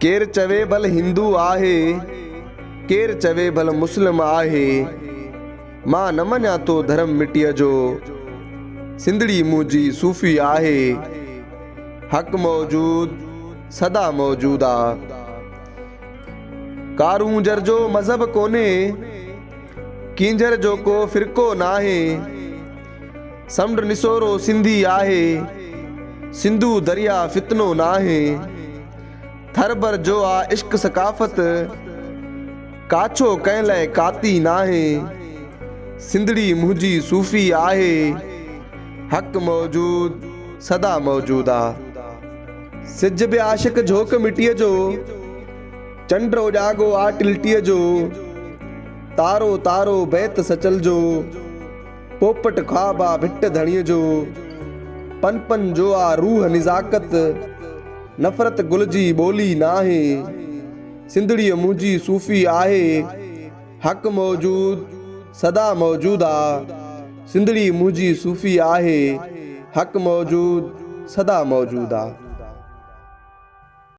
केर चवे भल हिंदू आहे, केर चवे भल मुस्लिम आहे, मां न मञा तो धर्म मिटीअ जो, सिंधड़ी मुंहिंजी सूफ़ी आहे, हक़ मौजूद सदा मौजूद आ। कारूंजर जो मज़हब कोने, कींजर जो को फ़िरक़ो नाहे, समुंड निसोरो सिंधी आहे, सिंधु दरिया फितनो नाहे, थरबर जो आ इश्क सकाफ़त, काछो कंहिं लाइ काती नाहे, सिंधड़ी मुंहिंजी सूफ़ी आहे, हक़ मौजूद सदा मौजूद आ। सिज बि आशिक झोक मिटीअ जो, चंड्र उजागो आ टिलटीअ जो, तारो तारो बैत सचल जो, पोपट ख्वाब आ भिट धणीअ जो, पन पन जो आ रूह निज़ाकत, नफ़रत गुल जी ॿोली नाहे, सिंधड़ीअ मुंहिंजी सूफ़ी आहे, हक़ मौजूद सदा मौजूद आ। सिंधड़ी मुंहिंजी सूफ़ी आहे, हक़ मौजूद सदा मौजूद आ।